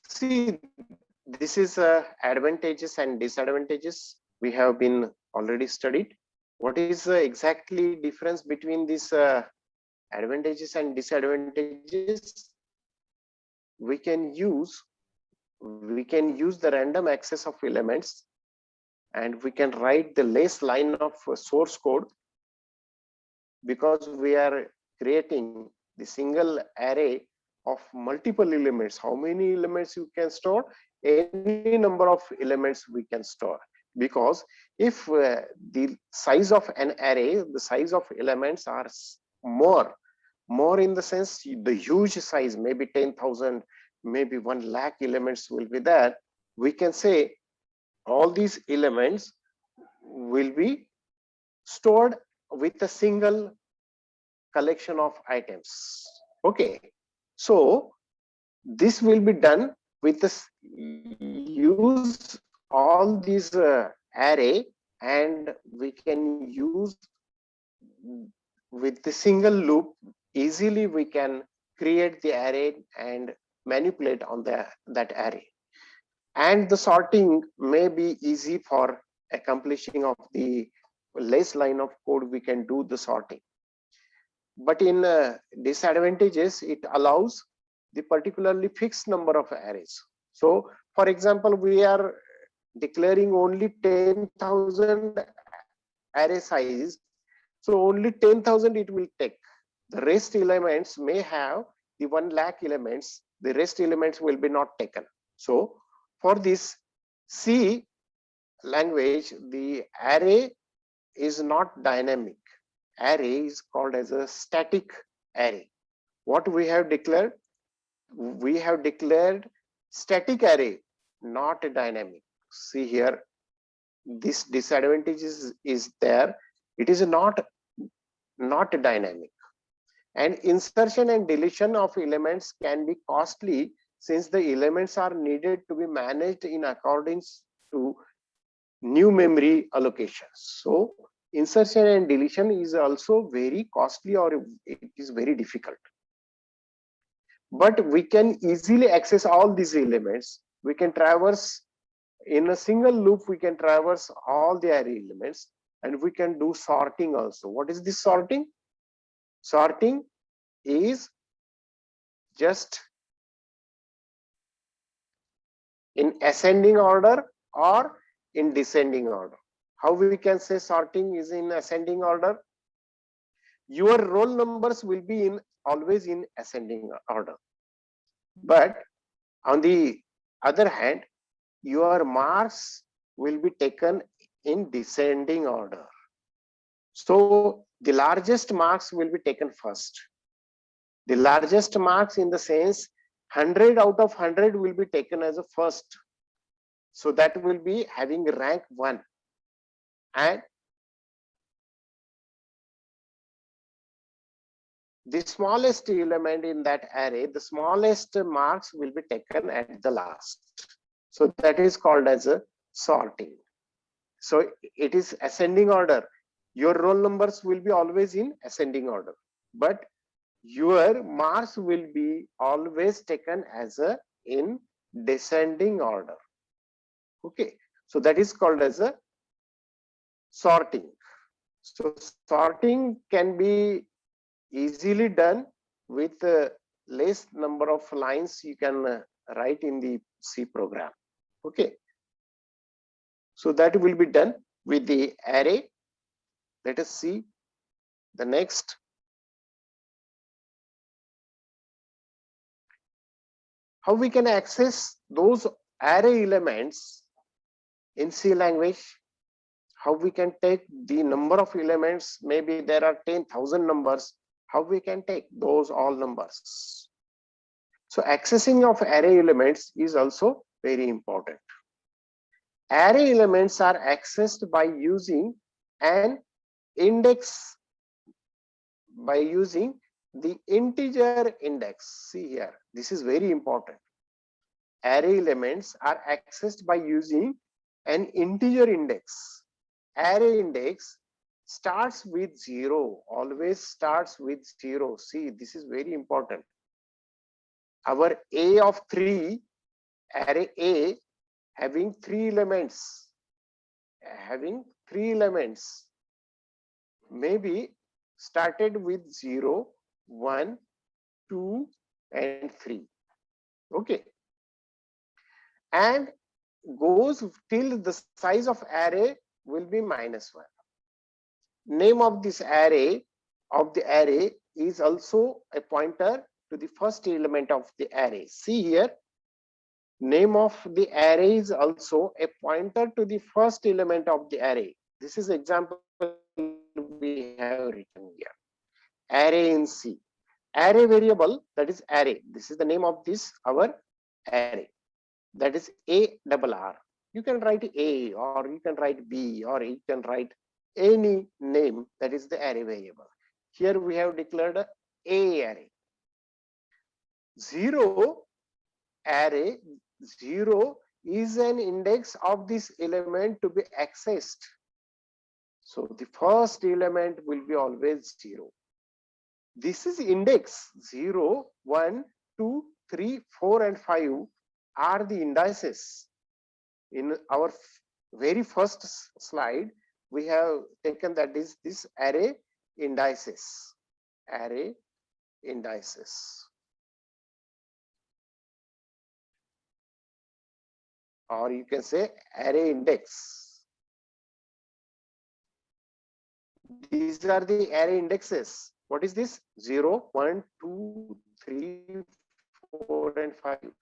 See, this is advantages and disadvantages we have been already studied. What is exactly difference between these advantages and disadvantages? We can use the random access of elements, and we can write the less line of source code, because we are creating the single array of multiple elements. How many elements you can store? Any number of elements we can store, because if the size of an array, the size of elements are more in the sense, the huge size, maybe 10,000, maybe 1 lakh elements will be there, we can say all these elements will be stored with a single collection of items. Okay, so this will be done with this use all these array, and we can use with the single loop. Easily we can create the array and manipulate on that array, and the sorting may be easy for accomplishing of the less line of code. We can do the sorting, but in disadvantages, it allows the particularly fixed number of arrays. So for example, we are declaring only 10,000 array size, so only 10,000 it will take. The rest elements may have the 1 lakh elements, the rest elements will be not taken. So for this C language, the array is not dynamic. Array is called as a static array. What we have declared? We have declared static array, not a dynamic. See here, this disadvantage is there. It is not dynamic. And insertion and deletion of elements can be costly, since the elements are needed to be managed in accordance to new memory allocations. So insertion and deletion is also very costly, or it is very difficult. But we can easily access all these elements. We can traverse in a single loop, we can traverse all the array elements, and we can do sorting also. What is this sorting? Sorting is just in ascending order or in descending order. How we can say sorting is in ascending order? Your roll numbers will be always in ascending order, but on the other hand, your marks will be taken in descending order. So the largest marks will be taken first. The largest marks in the sense 100 out of 100 will be taken as a first. So that will be having rank 1. And the smallest element in that array, the smallest marks will be taken at the last. So that is called as a sorting. So it is ascending order. Your roll numbers will be always in ascending order, but your marks will be always taken as a in descending order. Okay, so that is called as a sorting. So sorting can be easily done with less number of lines you can write in the C program. Okay, so that will be done with the array. Let us see the next. How we can access those array elements in C language? How we can take the number of elements? Maybe there are 10,000 numbers. How we can take those all numbers? So accessing of array elements is also very important. Array elements are accessed by using an index, by using the integer index. See here, this is very important. Array elements are accessed by using an integer index. Array index starts with 0, always starts with 0. See, this is very important. Our A of 3, array A having 3 elements, maybe started with 0, 1, 2 and 3. Okay, and goes till the size of array will be -1. Name of this array is also a pointer to the first element of the array. See here, name of the array is also a pointer to the first element of the array. This is example we have written here. Array in C. Array variable, that is array. This is the name of this our array. That is ARR. You can write A, or you can write B, or you can write any name, that is the array variable. Here we have declared a array. 0 array, 0 is an index of this element to be accessed. So the first element will be always 0. This is index. 0, 1, 2, 3, 4 and 5 are the indices. In our very first slide, we have taken that is this array indices. Array indices. Or you can say array index. These are the array indexes. What is this? 0, 1, 2, 3, 4 and 5.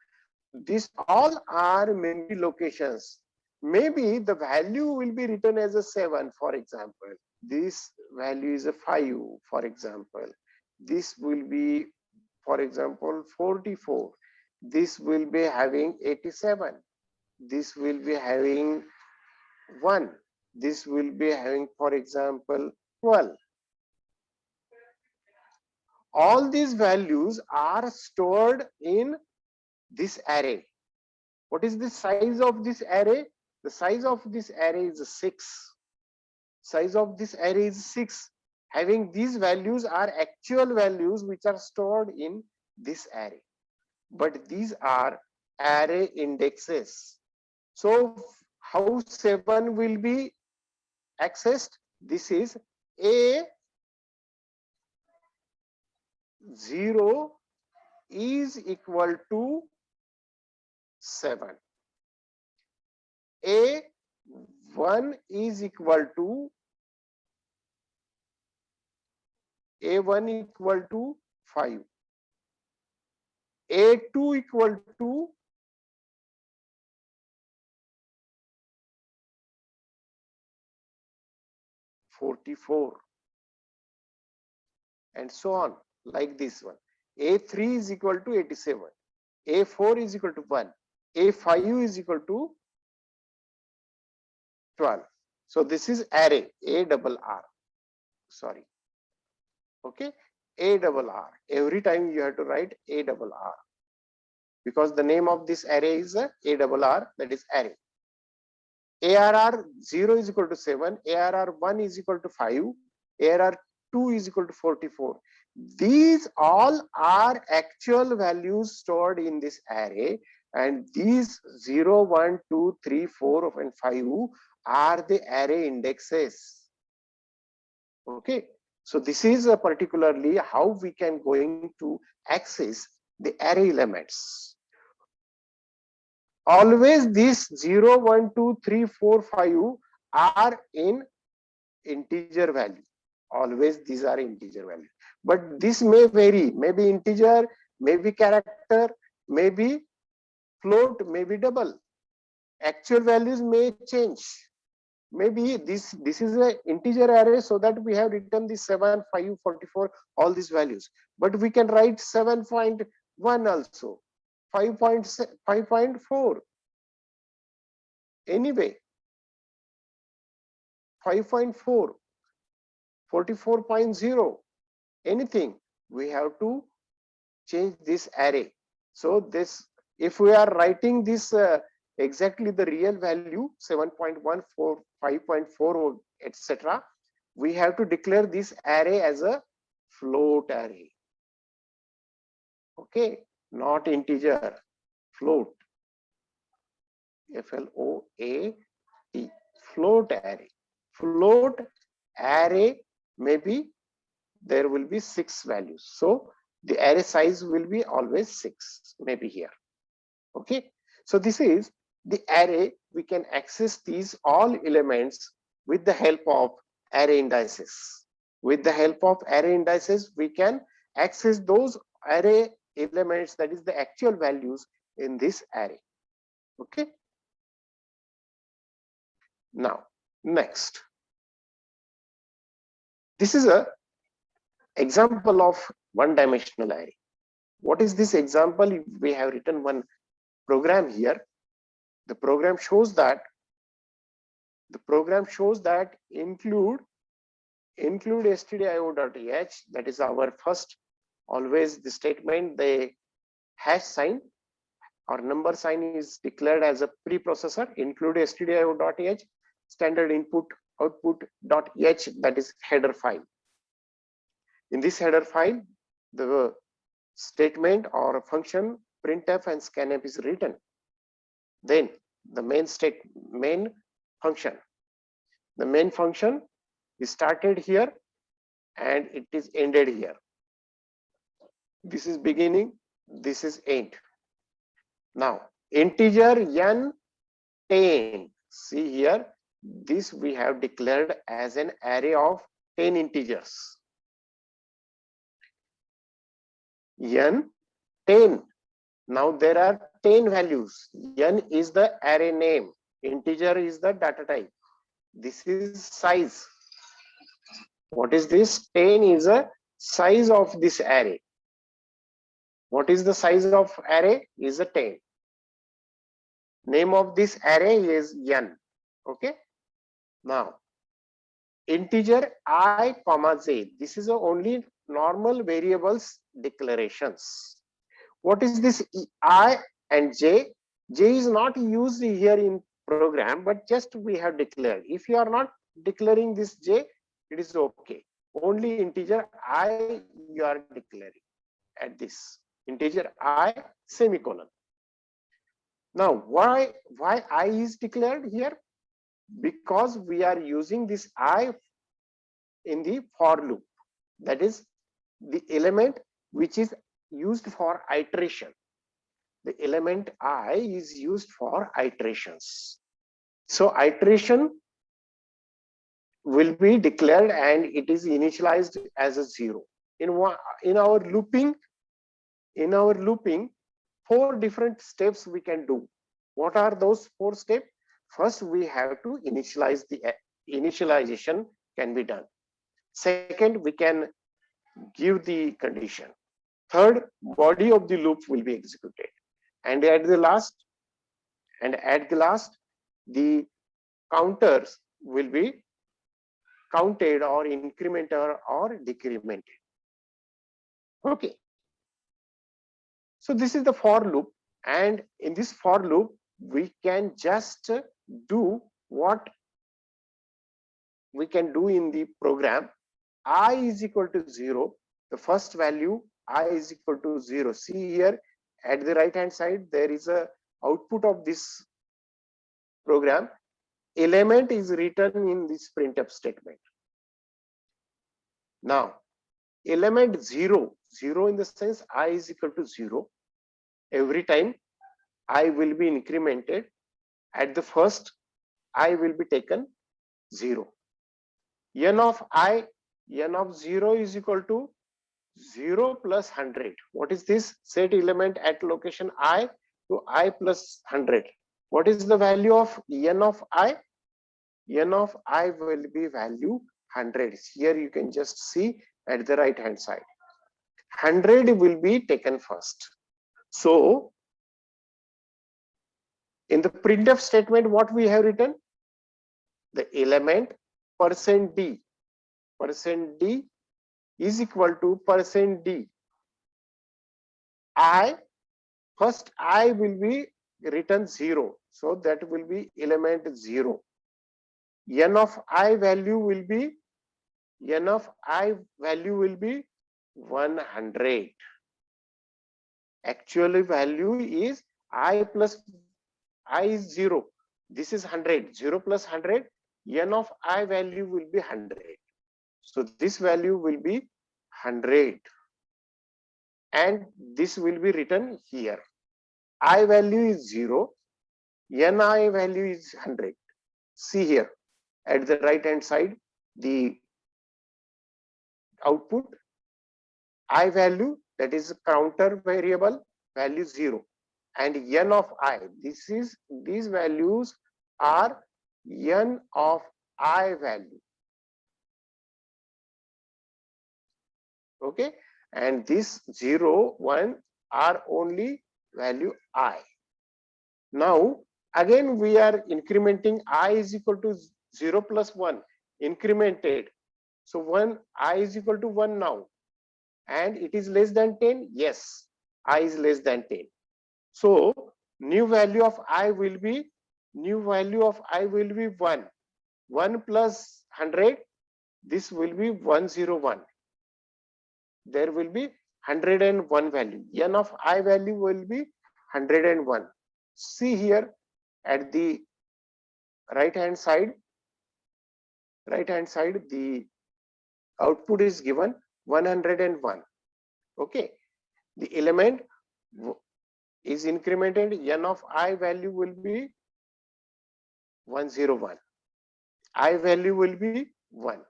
These all are memory locations. Maybe the value will be written as a 7, for example. This value is a 5, for example. This will be, for example, 44. This will be having 87. This will be having 1. This will be having, for example, 12. All these values are stored in this array. What is the size of this array? The size of this array is 6. Size of this array is 6. Having these values are actual values which are stored in this array. But these are array indexes. So how 7 will be accessed? This is A0 is equal to 7. A1 is equal to A1 equal to 5. A2 equal to 44. And so on, like this one. A3 is equal to 87. A4 is equal to 1. A5 is equal to 12. So this is array ARR. Sorry. Okay. ARR. Every time you have to write ARR, because the name of this array is ARR, that is array. ARR 0 is equal to 7. ARR 1 is equal to 5. ARR 2 is equal to 44. These all are actual values stored in this array, and these 0, 1, 2, 3, 4 and 5 are the array indexes. Okay, so this is particularly how we can going to access the array elements. Always these 0, 1, 2, 3, 4, 5 are in integer value. Always these are integer value, but this may vary, maybe integer, maybe character, maybe float, maybe double. Actual values may change. Maybe this is an integer array, so that we have written the 7, 5, 44, all these values, but we can write 7.1 also, 5.4 anyway, 5.4, 44.0, anything. We have to change this array. So this, if we are writing this exactly the real value 7.14, 5.4, etc., we have to declare this array as a float array. Okay, not integer, float. F-L-O-A-T, float array. Float array, maybe there will be 6 values. So the array size will be always 6, maybe here. Okay, so this is the array. We can access these all elements with the help of array indices. With the help of array indices, we can access those array elements, that is the actual values in this array. Okay. Now, next. This is a example of one-dimensional array. What is this example? We have written one program here. The program shows that include stdio.h, that is our first, always the statement, the hash sign or number sign is declared as a preprocessor. Include stdio.h, standard input output.h, that is header file. In this header file, the statement or function printf and scanf is written. Then the main function. The main function is started here and it is ended here. This is beginning, this is end. Now, integer n10. See here, this we have declared as an array of 10 integers. N10. Now there are 10 values. N is the array name. Integer is the data type. This is size. What is this? 10 is a size of this array. What is the size of array? Is a 10. Name of this array is n. Okay. Now, integer I comma j. This is the only normal variables declarations. What is this I and j? J is not used here in program, but just we have declared. If you are not declaring this j, it is okay. Only integer I you are declaring at this. Integer I semicolon. Now, why I is declared here? Because we are using this I in the for loop. That is the element which is used for iteration. The element I is used for iterations. So iteration will be declared and it is initialized as a 0. In our looping, 4 different steps we can do. What are those 4 steps? First, we have to initialize the initialization can be done. Second, we can give the condition. Third, body of the loop will be executed. And at the last, the counters will be counted or incremented or decremented. Okay. So this is the for loop, and in this for loop, we can just do what we can do in the program. I is equal to 0. The first value I is equal to 0. See here at the right hand side, there is a output of this program. Element is written in this printf statement. Now, element 0 in the sense I is equal to 0. Every time I will be incremented. At the first, I will be taken 0. N of 0 is equal to 0 plus 100. What is this? Set element at location I to I plus 100. What is the value of n of I? N of I will be value 100. Here you can just see at the right hand side. 100 will be taken first. So in the printf statement, what we have written? The element %d is equal to %d. First I will be written 0. So that will be element 0. N of I value will be n of I value will be 100. Actual value is I plus I is 0. This is 100. 0 plus 100, n of I value will be 100. So this value will be 100. And this will be written here. I value is 0. Ni value is 100. See here at the right hand side, the output I value, that is counter variable, value 0, and n of I. These values are n of I value. Okay, and this 0, 1 are only value I. Now again we are incrementing I is equal to 0 plus 1 incremented. So 1 I is equal to 1 now, and it is less than 10. Yes, I is less than 10. So new value of I will be 1. 1 plus 100, this will be 101. There will be 101 value. N of I value will be 101. See here at the right hand side, the output is given 101. Okay, the element is incremented, n of I value will be 101. I value will be 1.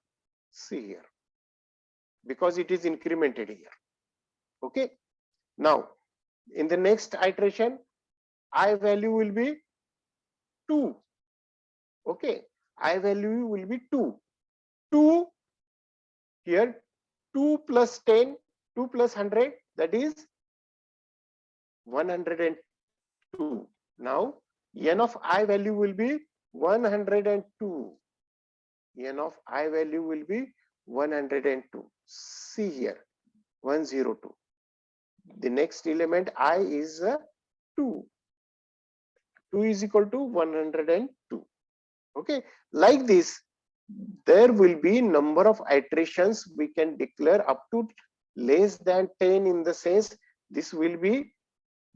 See here, because it is incremented here. Okay, now in the next iteration, I value will be 2. Okay, I value will be 2. 2 here, 2 plus 10, 2 plus 100, that is 102. Now n of I value will be 102. N of I value will be 102. See here, 102. The next element I is 2. 2 is equal to 102. Okay, like this, there will be number of iterations we can declare up to less than 10, in the sense this will be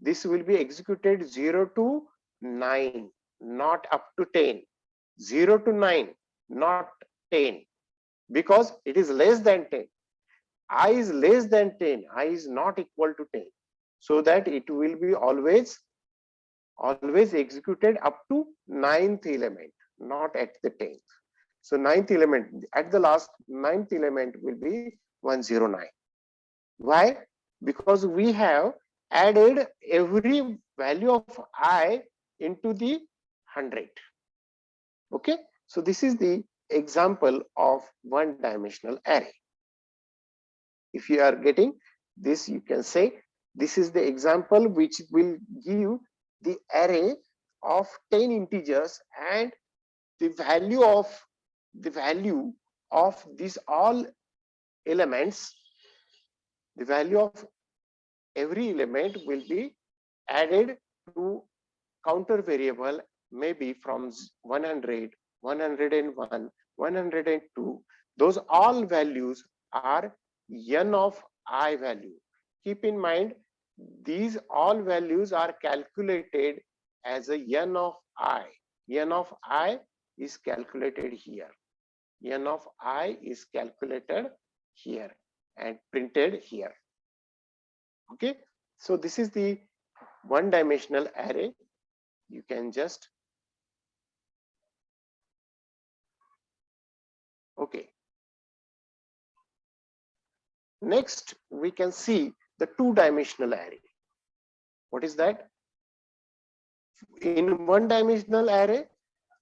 executed 0 to 9, not up to 10. 0 to 9, not 10, because it is less than 10. I is less than 10, I is not equal to 10, so that it will be always executed up to 9th element, not at the 10th. So 9th element, at the last 9th element will be 109. Why? Because we have added every value of I into the 100. Okay, so this is the example of one-dimensional array. If you are getting this, you can say this is the example which will give the array of 10 integers, and the value of these all elements, the value of every element will be added to counter variable, maybe from 100, 101, 102. Those all values are n of I value. Keep in mind, these all values are calculated as a n of I. N of I is calculated here. N of I is calculated here and printed here. Okay, so this is the one-dimensional array. You can just, okay. Next, we can see the two-dimensional array. What is that? In one-dimensional array,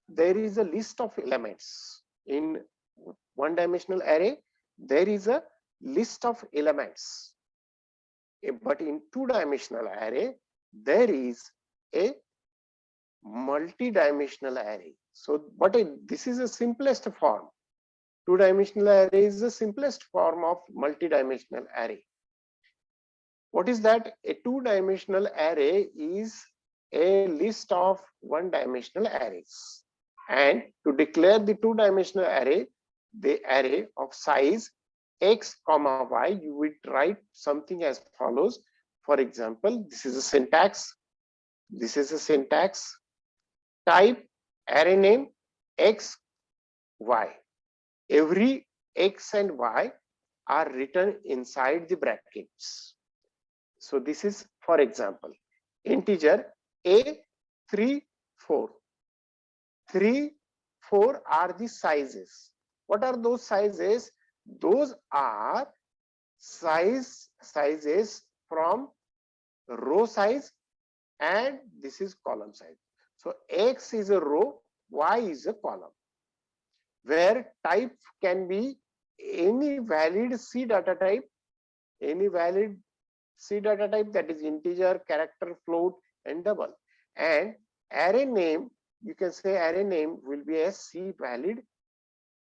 there is a list of elements. In one-dimensional array, there is a list of elements. But in two-dimensional array, there is a multi-dimensional array. So, this is the simplest form. Two-dimensional array is the simplest form of multi-dimensional array. What is that? A two-dimensional array is a list of one-dimensional arrays. And to declare the two-dimensional array, the array of size x comma y, you would write something as follows. For example, this is a syntax. This is a syntax. Type array name x, y. Every x and y are written inside the brackets. So this is, for example, integer a 3, 4. 3, 4 are the sizes. What are those sizes? Those are sizes from row size, and this is column size. So x is a row, y is a column, where type can be any valid C data type, that is integer, character, float, and double. And array name, you can say array name will be a C valid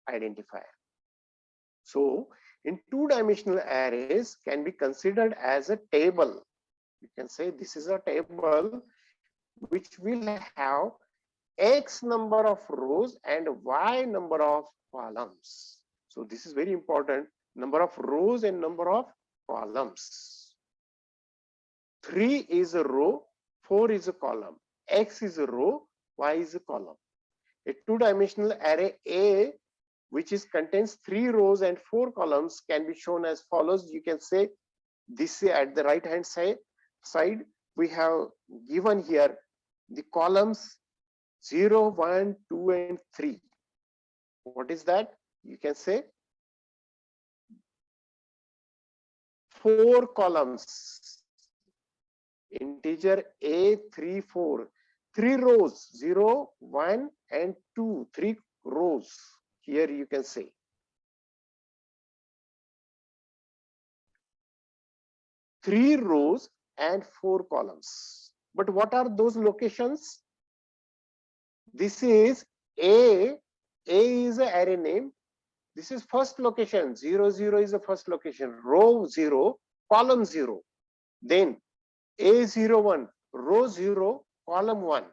identifier. So in two-dimensional arrays can be considered as a table. You can say this is a table which will have x number of rows and y number of columns. So this is very important, number of rows and number of columns. 3 is a row, 4 is a column, x is a row, y is a column. A two-dimensional array A, which contains 3 rows and 4 columns, can be shown as follows. You can say this at the right hand side we have given here the columns 0, 1, 2, and 3. What is that? You can say 4 columns. Integer A 3, 4. 3 rows 0, 1, and 2. 3 rows. Here you can say. Three rows and 4 columns. But what are those locations? This is A. A is an array name. This is first location. 0, 0 is the first location. Row 0, column 0. Then A01, row 0, column 1.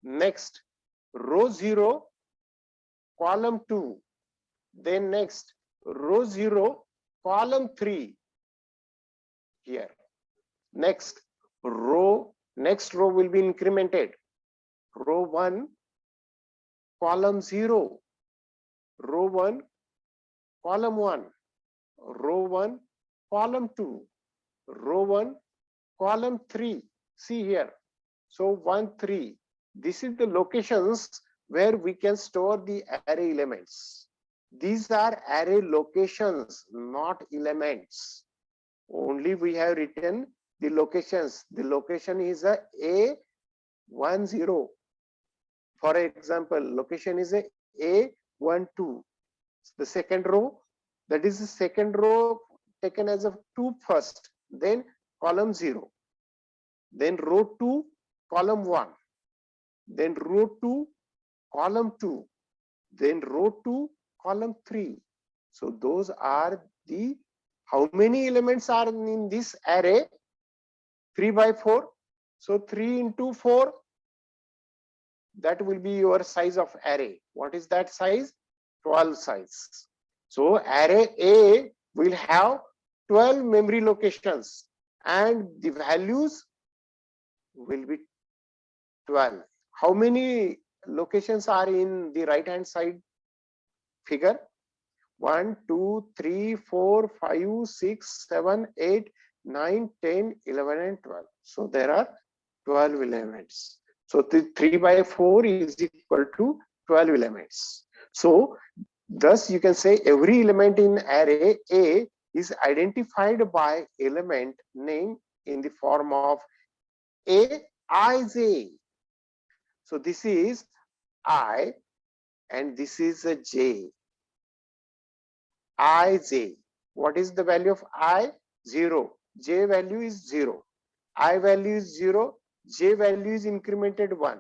Next, row 0, column 2. Then next, row 0, column 3. Here. Next row will be incremented. Row 1, column 0. Row 1, column 1. Row 1, column 2. Row 1, column 3. See here. So 1, 3. This is the locations where we can store the array elements. These are array locations, not elements. Only we have written the locations. The location is a A10. For example, location is a A12. The second row, that is the second row taken as a 2 first, then column 0, then row 2, column 1, then row 2, column 2, then row 2, column 3. So those are the, how many elements are in this array? 3 by 4. So 3 into 4, that will be your size of array. What is that size? 12 size. So array A will have 12 memory locations and the values will be 12. How many locations are in the right hand side figure? 1, 2, 3, 4, 5, 6, 7, 8, 9, 10, 11, and 12. So there are 12 elements. So the 3 by 4 is equal to 12 elements. So thus you can say every element in array A is identified by element name in the form of Aij. So this is I and this is a J. Ij. What is the value of I? 0. J value is 0. I value is 0. J value is incremented 1.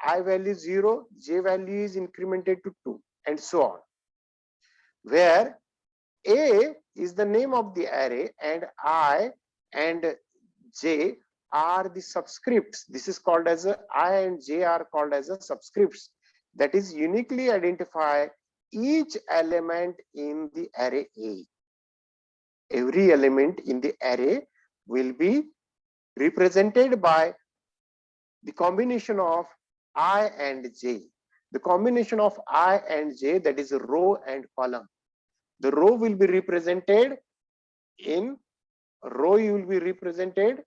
I value 0. J value is incremented to 2, and so on. Where A is the name of the array and I and J are the subscripts. This is called as I and J are called as a subscripts that is uniquely identify each element in the array A. Every element in the array will be represented by the combination of I and J. The combination of I and J, that is a row and column. The row will be represented in row, you will be represented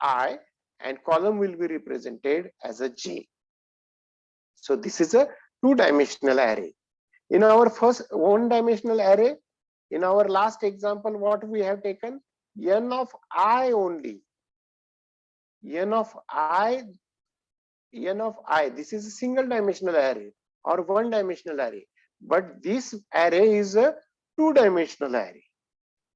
I, and column will be represented as a J. So this is a two-dimensional array. In our first one-dimensional array, in our last example, what we have taken? N of I only. N of I. This is a single dimensional array or one dimensional array. But this array is a two-dimensional array.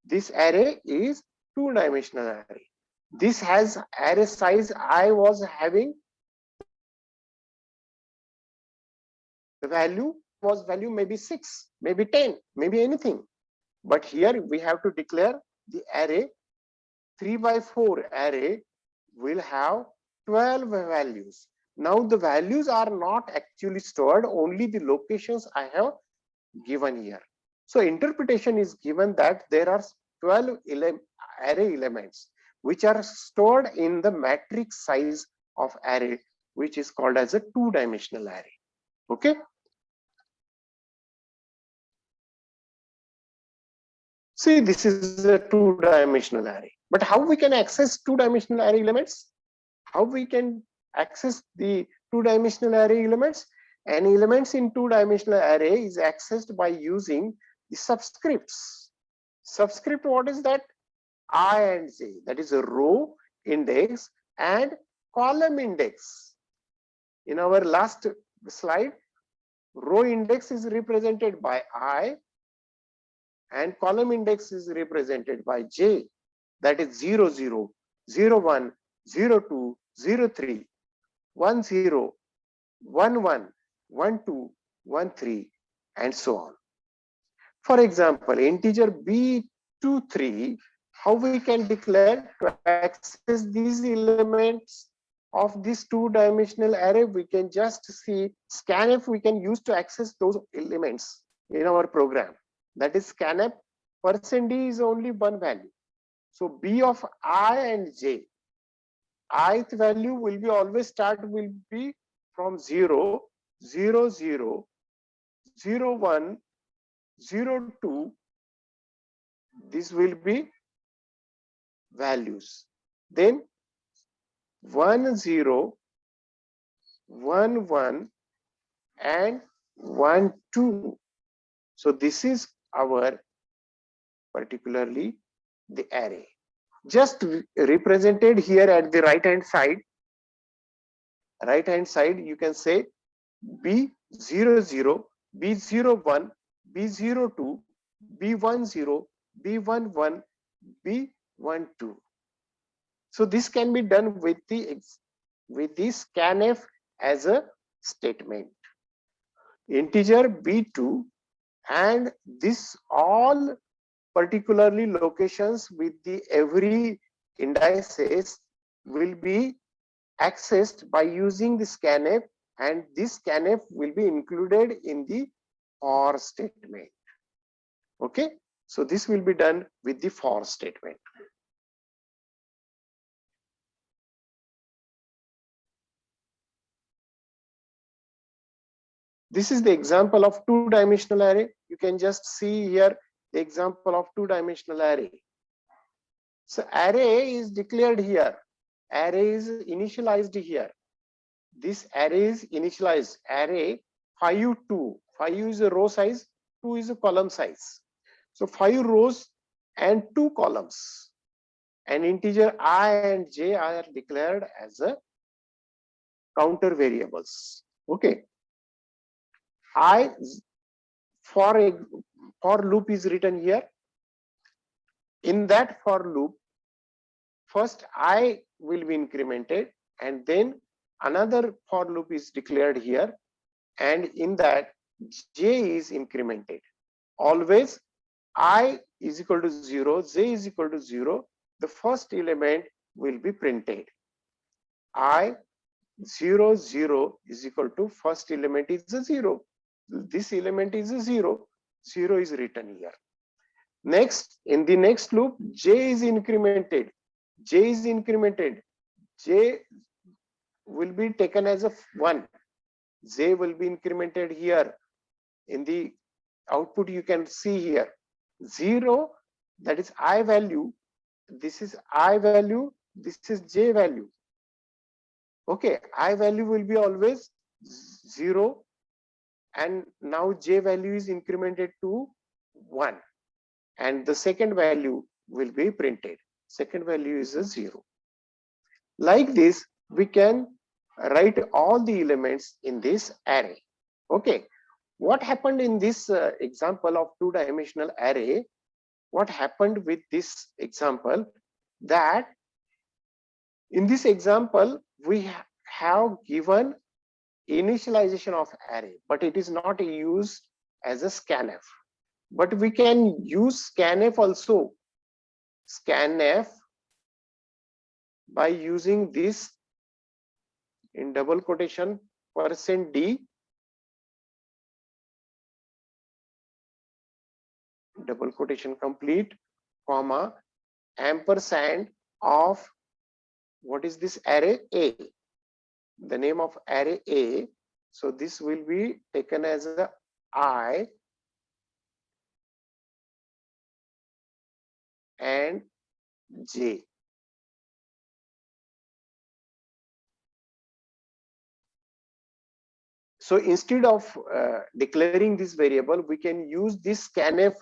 This array is two-dimensional array. This has array size I was having. The value maybe 6, maybe 10, maybe anything. But here we have to declare the array 3x4 array will have 12 values. Now the values are not actually stored, only the locations I have given here. So interpretation is given that there are 12 array elements which are stored in the matrix size of array, which is called as a two-dimensional array. Okay. See, this is a two-dimensional array. But how we can access two-dimensional array elements? How we can access the two-dimensional array elements? And elements in two-dimensional array is accessed by using the subscripts. Subscript, what is that? I and J, that is a row index and column index. In our last slide, row index is represented by I and column index is represented by J, that is 0, 0, 0, 1, 0, 2, 0, 3, 1, 0, 1, 1, 1, 2, 1, 3, and so on. For example, integer B23, how we can declare to access these elements of this two-dimensional array? We can just see scanf we can use to access those elements in our program. That is scanf %d is only one value. So B of I and J, ith value will be always will be from 0, 0, 0, 0, 1, 0, 2. This will be values. Then 1, 0, 1, 1, and 1, 2. So this is our particularly the array. Just represented here at the right hand side. Right hand side, you can say B00, B01, B02, B10, B11, B12. So this can be done with the scanf as a statement. Integer B2 and this all particularly locations with the every indices will be accessed by using the scanf, and this scanf will be included in the for statement. Okay, so this will be done with the for statement. This is the example of two-dimensional array. You can just see here the example of two-dimensional array. So array is declared here. Array is initialized here. This array is initialized. Array 5, 2. 5 is a row size, 2 is a column size. So 5 rows and 2 columns. And integer I and J are declared as a counter variables. Okay. I for loop is written here. In that for loop, first I will be incremented and then another for loop is declared here, and in that J is incremented. Always I is equal to 0, J is equal to 0, the first element will be printed. I 0, 0 is equal to first element is a 0. this element is a 0. 0 is written here. Next, in the next loop, j is incremented. J is incremented. J will be taken as a 1. J will be incremented here. In the output, you can see here 0, that is I value. This is I value. This is j value. Okay, I value will be always 0, and now j value is incremented to 1, and the second value will be printed. Second value is a 0. Like this, we can write all the elements in this array. Okay, what happened in this example of two-dimensional array? What happened with this example? That in this example, we have given initialization of array, but it is not used as a scanf. But we can use scanf also. Scanf by using this in double quotation %d, double quotation complete, comma, ampersand of what is this array A, the name of array A. So this will be taken as a I and j. So instead of declaring this variable, we can use this scanf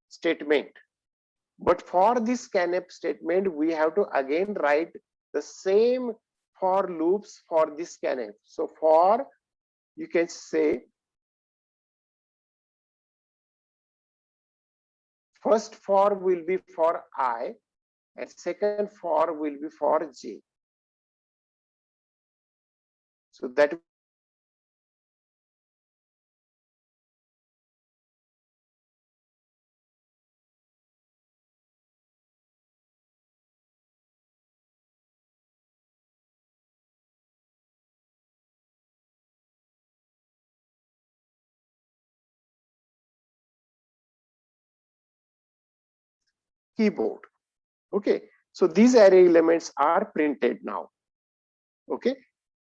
statement. But for this scanf statement, we have to again write the same for loops for this scanf. So for, you can say, first for will be for I, and second for will be for j. So that keyboard. Okay, so these array elements are printed now. Okay,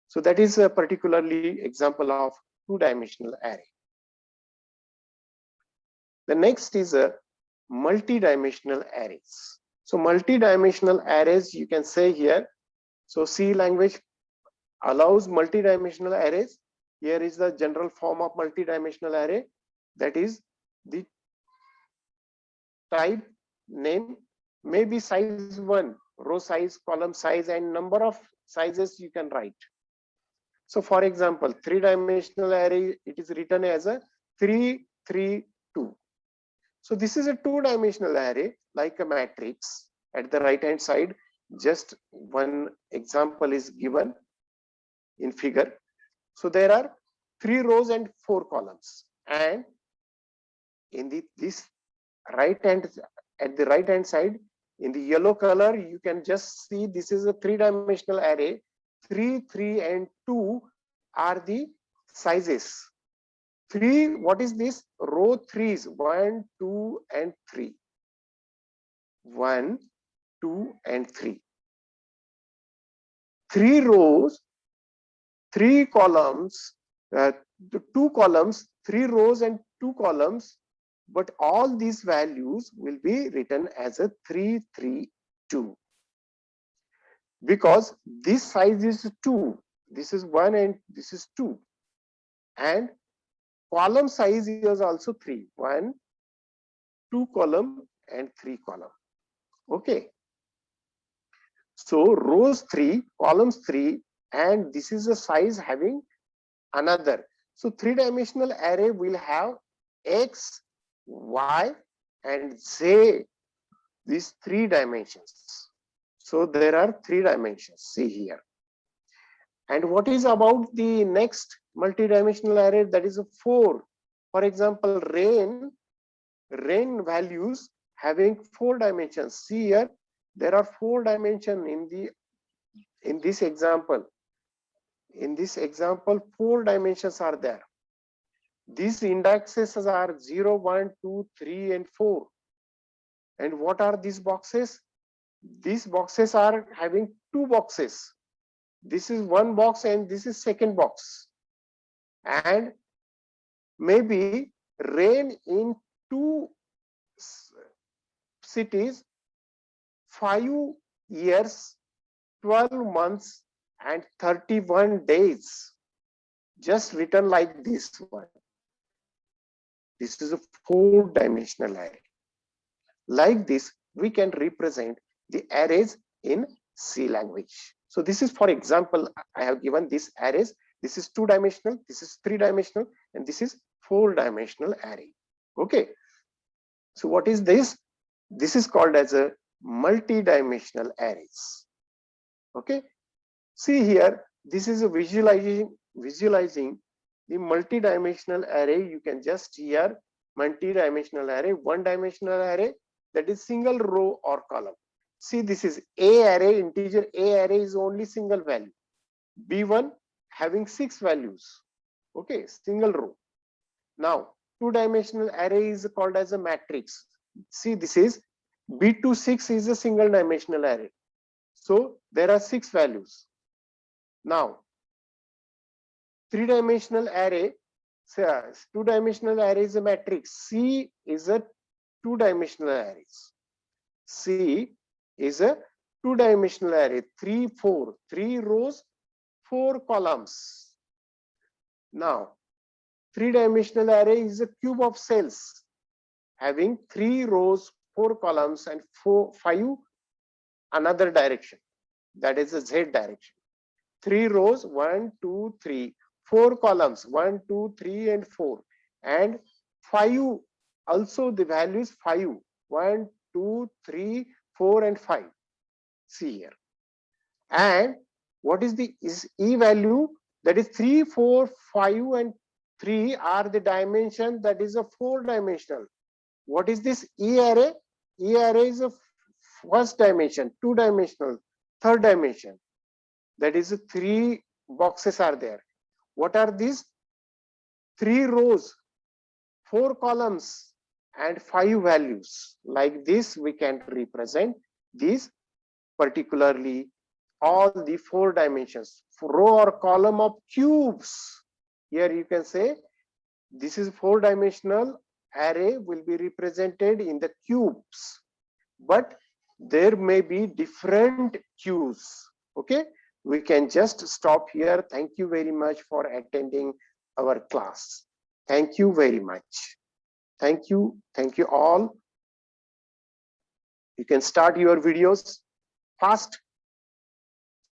so that is a particularly example of two-dimensional array. The next is a multi-dimensional arrays. So multi-dimensional arrays, you can say here. So C language allows multi-dimensional arrays. Here is the general form of multi-dimensional array. That is the type name may be size 1, row size, column size, and number of sizes you can write. So for example, three-dimensional array, it is written as a 3, 3, 2. So this is a two-dimensional array like a matrix. At the right hand side, just one example is given in figure. So there are 3 rows and 4 columns, and in this right hand, at the right hand side in the yellow color, you can just see this is a three-dimensional array. 3, 3, and 2 are the sizes. 3, what is this? Row 3s, 1, 2, and 3. 1, 2, and 3. 3 rows, 3 columns, 2 columns, 3 rows, and 2 columns. But all these values will be written as a 3, 3, 2. Because this size is 2. This is 1 and this is 2. And column size is also 3. 1, 2 column, and 3 column. Okay. So rows 3, columns 3, and this is a size having another. So three-dimensional array will have X, Y, and Z, these 3 dimensions. So there are 3 dimensions, see here. And what is about the next multi-dimensional array? That is a 4. For example, rain values having 4 dimensions. See here, there are 4 dimensions in this example. In this example, 4 dimensions are there. These indexes are 0, 1, 2, 3, and 4. And what are these boxes? These boxes are having two boxes. This is one box and this is second box. And maybe rain in two cities, 5 years, 12 months, and 31 days. Just written like this one. This is a 4-dimensional array. Like this, we can represent the arrays in C language. So this is, for example, I have given these arrays. This is 2-dimensional, this is 3-dimensional, and this is 4-dimensional array. Okay. So what is this? This is called as a multi-dimensional arrays. Okay. See here, this is a visualizing the multi-dimensional array. You can just here multi-dimensional array, 1-dimensional array, that is single row or column. See, this is A array, integer A array is only single value. B1 having 6 values. Okay, single row. Now, 2-dimensional array is called as a matrix. See, this is B26 is a single dimensional array. So there are 6 values. Now, 3-dimensional array, 2-dimensional array is a matrix. C is a 2-dimensional array. C is a 2-dimensional array. 3, 4, 3 rows, 4 columns. Now, 3-dimensional array is a cube of cells having 3 rows, 4 columns, and 5 another direction. That is a Z direction. 3 rows, 1, 2, 3, 4 columns, 1, 2, 3, and 4, and 5. Also, the value is 5. 1, 2, 3, 4, and 5. See here. And what is the E value? That is 3, 4, 5, and 3 are the dimension. That is a 4-dimensional. What is this E array? E array is a first dimension, 2-dimensional, third dimension. That is 3 boxes are there. What are these? 3 rows, 4 columns, and 5 values. Like this, we can represent these, particularly all the 4 dimensions, row or column of cubes. Here you can say this is 4-dimensional array will be represented in the cubes, but there may be different cues. Okay, we can just stop here. Thank you very much for attending our class. Thank you very much. Thank you all. You can start your videos fast.